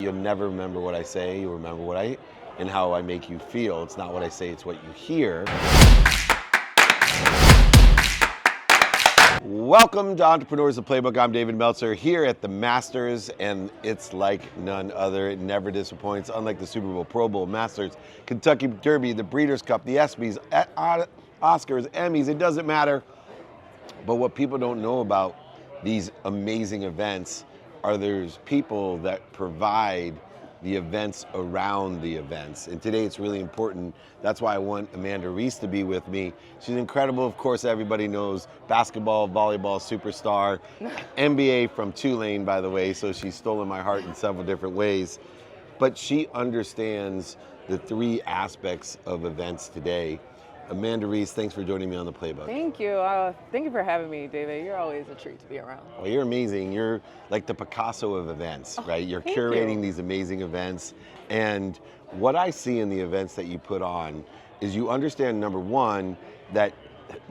you'll never remember what I say, you'll remember what I and how I make you feel. It's not what I say, it's what you hear. Welcome to Entrepreneurs of Playbook. I'm David Meltzer here at the Masters, and it's like none other. It never disappoints. Unlike the Super Bowl, Pro Bowl, Masters, Kentucky Derby, the Breeders' Cup, the ESPYs, Oscars, Emmys, it doesn't matter. But what people don't know about these amazing events are there's people that provide the events around the events. And today it's really important. That's why I want Amanda Reese to be with me. She's incredible. Of course, everybody knows basketball, volleyball superstar, NBA from Tulane, by the way, so she's stolen my heart in several different ways. But she understands the three aspects of events today. Amanda Reese, thanks for joining me on the Playbook. Thank you. Thank you for having me, David. You're always a treat to be around. Well, you're amazing. You're like the Picasso of events, right? You're curating these amazing events. And what I see in the events that you put on is you understand, number one, that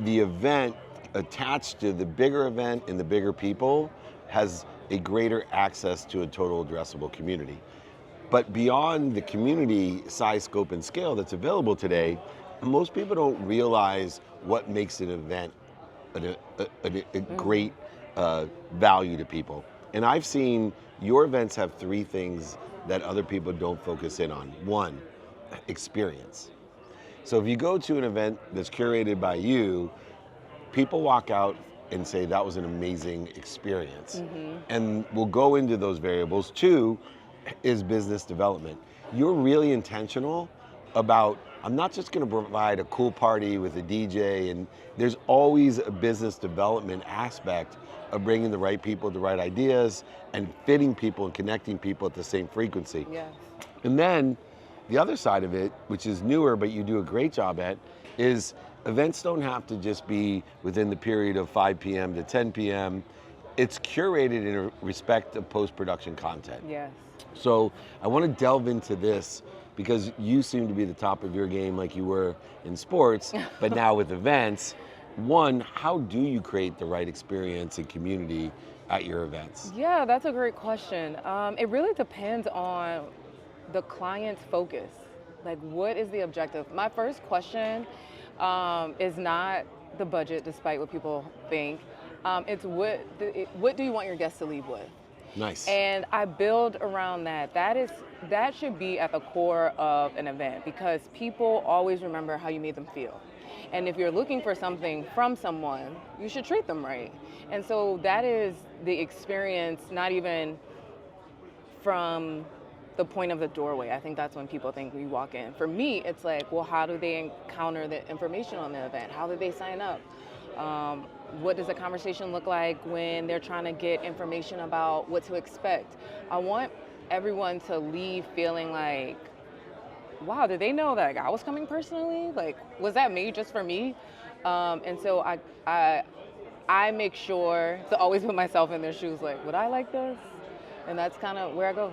the event attached to the bigger event and the bigger people has a greater access to a total addressable community. But beyond the community size, scope, and scale that's available today, most people don't realize what makes an event a great value to people. And I've seen your events have three things that other people don't focus in on. One, experience. So if you go to an event that's curated by you, people walk out and say that was an amazing experience. Mm-hmm. And we'll go into those variables. Two is business development. You're really intentional about, I'm not just going to provide a cool party with a DJ, and there's always a business development aspect of bringing the right people, the right ideas, and fitting people and connecting people at the same frequency. Yes. And then the other side of it, which is newer, but you do a great job at, is events don't have to just be within the period of 5 p.m. to 10 p.m. It's curated in respect of post-production content. Yes. So I want to delve into this because you seem to be the top of your game like you were in sports, but now with events. One, how do you create the right experience and community at your events? Yeah, that's a great question. It really depends on the client's focus. Like, what is the objective? My first question is not the budget, despite what people think. It's what do you want your guests to leave with? Nice. And I build around that. That should be at the core of an event, because people always remember how you made them feel. And if you're looking for something from someone, you should treat them right. And so that is the experience, not even from the point of the doorway. I think that's when people think we walk in. For me, it's like, well, how do they encounter the information on the event? How do they sign up? What does the conversation look like when they're trying to get information about what to expect? I want everyone to leave feeling like, wow, did they know that I was coming personally? Like, was that made just for me? And so I make sure to always put myself in their shoes, like, would I like this? And that's kind of where I go.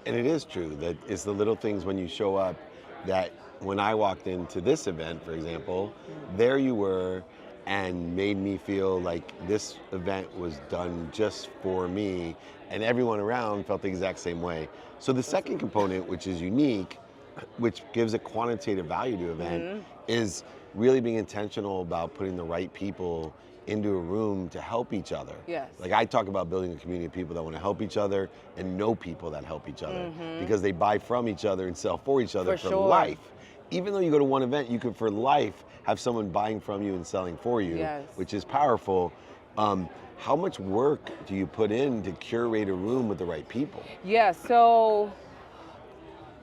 And it is true that it's the little things when you show up that when I walked into this event, for example, there you were, and made me feel like this event was done just for me, and everyone around felt the exact same way. So the second component, which is unique, which gives a quantitative value to an event, is really being intentional about putting the right people into a room to help each other. Yes. Like, I talk about building a community of people that want to help each other and know people that help each other, because they buy from each other and sell for each other for life. Even though you go to one event, you could for life have someone buying from you and selling for you, which is powerful. How much work do you put in to curate a room with the right people? Yeah, so,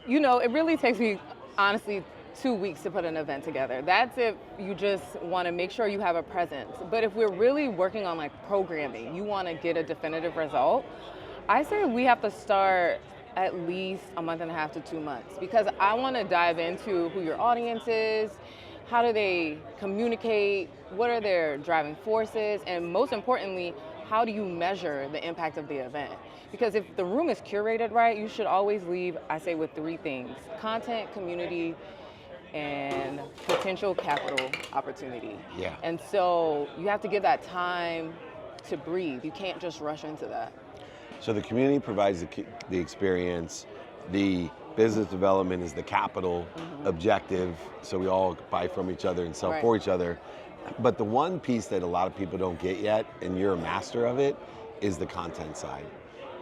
it really takes me, honestly, 2 weeks to put an event together. That's if you just want to make sure you have a presence. But if we're really working on like programming, you want to get a definitive result, I say we have to start at least a month and a half to 2 months, because I want to dive into who your audience is, how do they communicate, what are their driving forces, and most importantly, how do you measure the impact of the event? Because if the room is curated right, you should always leave, I say, with 3 things: content, community, and potential capital opportunity. Yeah. And so you have to give that time to breathe. You can't just rush into that. So the community provides the experience, the business development is the capital objective, so we all buy from each other and sell Right. for each other. But the one piece that a lot of people don't get yet, and you're a master of it, is the content side.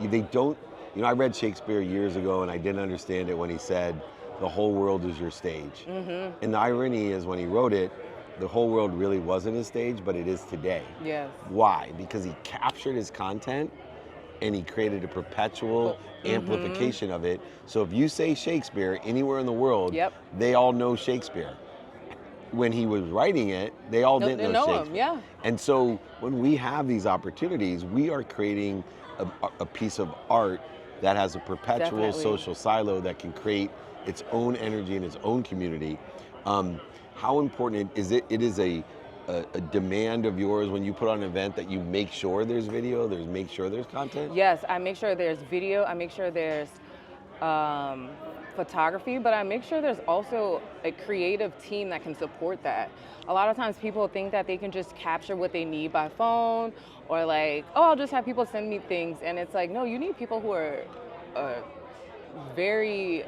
They don't, I read Shakespeare years ago and I didn't understand it when he said, the whole world is your stage. And the irony is when he wrote it, the whole world really wasn't his stage, but it is today. Yes. Why? Because he captured his content and he created a perpetual amplification of it. So if you say Shakespeare anywhere in the world, they all know Shakespeare. When he was writing it, they all didn't know Shakespeare. Him, yeah. And so when we have these opportunities, we are creating a piece of art that has a perpetual social silo that can create its own energy and its own community. How important is it? It is a demand of yours when you put on an event that you make sure there's video, make sure there's content? Yes, I make sure there's video, I make sure there's photography, but I make sure there's also a creative team that can support that. A lot of times people think that they can just capture what they need by phone, or like, oh, I'll just have people send me things, and it's like, no, you need people who are very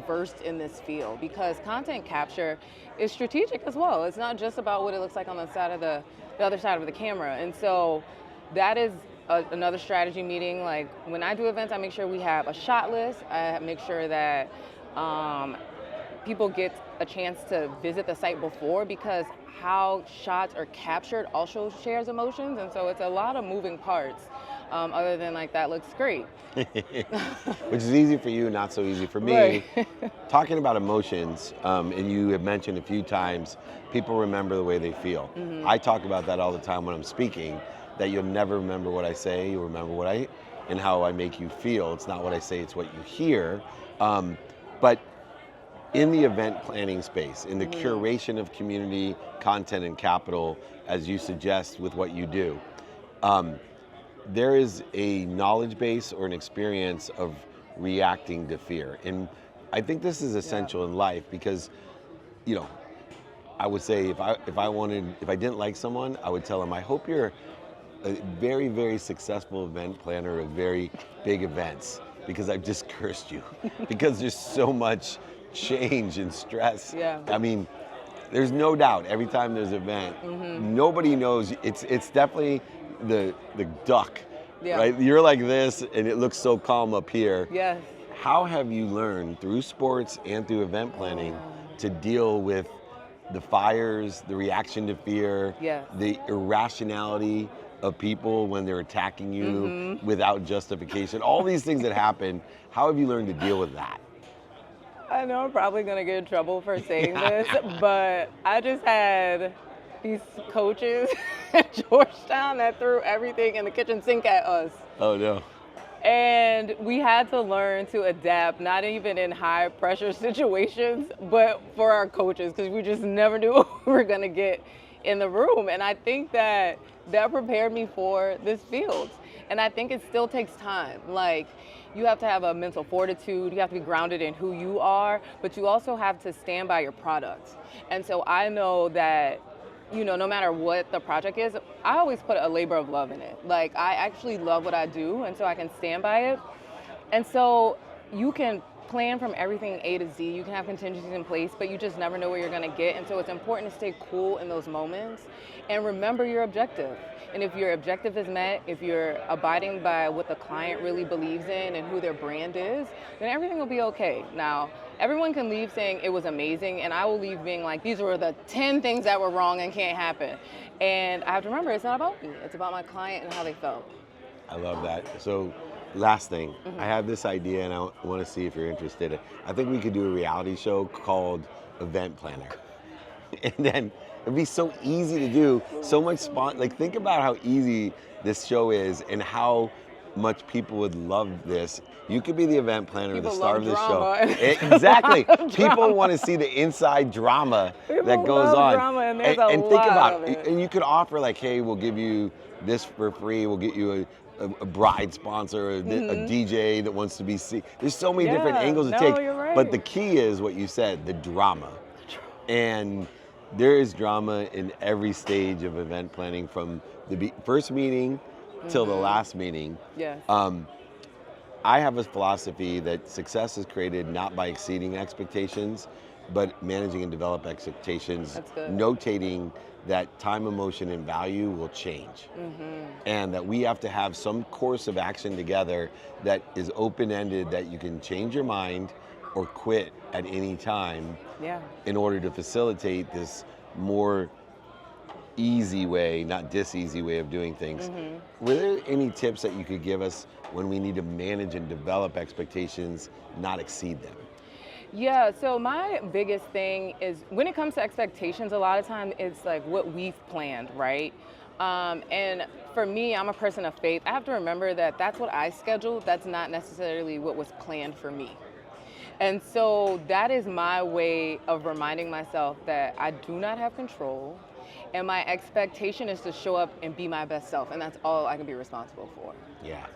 versed in this field, because content capture is strategic as well. It's not just about what it looks like on the other side of the camera. And so that is another strategy meeting. Like when I do events, I make sure we have a shot list. I make sure that people get a chance to visit the site before, because how shots are captured also shares emotions. And so it's a lot of moving parts. Other than that looks great. Which is easy for you, not so easy for me. Right. Talking about emotions, and you have mentioned a few times, people remember the way they feel. I talk about that all the time when I'm speaking, that you'll never remember what I say, you'll remember and how I make you feel. It's not what I say, it's what you hear. But in the event planning space, in the curation of community content and capital, as you suggest with what you do, there is a knowledge base or an experience of reacting to fear. And I think this is essential in life, because, I would say if I didn't like someone, I would tell them, I hope you're a very, very successful event planner of very big events, because I've just cursed you. Because there's so much change and stress. Yeah. I mean, there's no doubt every time there's an event, nobody knows. It's definitely the duck, right? You're like this and it looks so calm up here. Yes. How have you learned through sports and through event planning to deal with the fires, the reaction to fear, the irrationality of people when they're attacking you without justification, all these things that happen? How have you learned to deal with that? I know I'm probably gonna get in trouble for saying this, but I just had these coaches at Georgetown that threw everything in the kitchen sink at us. Oh no. And we had to learn to adapt, not even in high pressure situations, but for our coaches, because we just never knew what we were gonna get in the room. And I think that prepared me for this field. And I think it still takes time. You have to have a mental fortitude, you have to be grounded in who you are, but you also have to stand by your product. And so I know that, no matter what the project is, I always put a labor of love in it. I actually love what I do, and so I can stand by it. And so you can plan from everything A to Z, you can have contingencies in place, but you just never know where you're gonna get. And so it's important to stay cool in those moments and remember your objective. And if your objective is met, if you're abiding by what the client really believes in and who their brand is, then everything will be okay. Now, everyone can leave saying it was amazing, and I will leave being like, these were the 10 things that were wrong and can't happen. And I have to remember, it's not about me, it's about my client and how they felt. I love that. So, last thing, I have this idea and I want to see if you're interested. I think we could do a reality show called Event Planner. And then it'd be so easy to do, so much think about how easy this show is and how much people would love this. You could be the event planner, the star of the show. Exactly. People want to see the inside drama that goes on. Drama, and there's and think about it. And you could offer hey, we'll give you this for free. We'll get you a bride sponsor, a DJ that wants to be seen. There's so many different angles to take. You're right. But the key is what you said, the drama. And there is drama in every stage of event planning, from the first meeting till the last meeting. Yes. I have a philosophy that success is created not by exceeding expectations, but managing and develop expectations, That's good. notating that time, emotion, and value will change. And that we have to have some course of action together that is open-ended, that you can change your mind or quit at any time Yeah. in order to facilitate this more easy way, not dis-easy way of doing things. Were there any tips that you could give us when we need to manage and develop expectations, not exceed them? Yeah, so my biggest thing is when it comes to expectations, a lot of time it's like what we've planned, right? And for me, I'm a person of faith. I have to remember that that's what I scheduled. That's not necessarily what was planned for me. And so that is my way of reminding myself that I do not have control. And my expectation is to show up and be my best self. And that's all I can be responsible for. Yeah.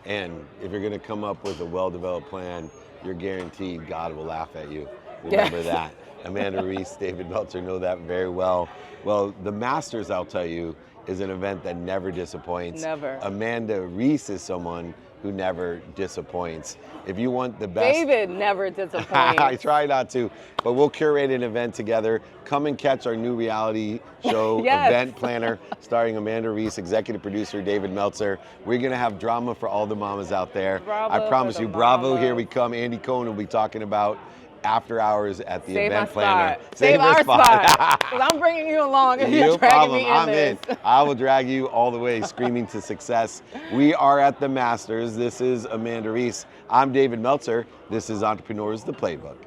And if you're going to come up with a well-developed plan, you're guaranteed God will laugh at you. Remember that. Amanda Reese, David Meltzer know that very well. Well, the Masters, I'll tell you, is an event that never disappoints. Never. Amanda Reese is someone who never disappoints. If you want the best... David never disappoints. I try not to, but we'll curate an event together. Come and catch our new reality show, Yes. Event Planner, starring Amanda Reese, executive producer David Meltzer. We're gonna have drama for all the mamas out there. Bravo I promise for you, the bravo, mamas. here we come. Andy Cohen will be talking about after hours at the Save Event my Planner. spot. Save her our spot. Because I'm bringing you along if No you're dragging problem, me in I'm this. in. I will drag you all the way, screaming to success. We are at the Masters. This is Amanda Reese. I'm David Meltzer. This is Entrepreneurs, the Playbook.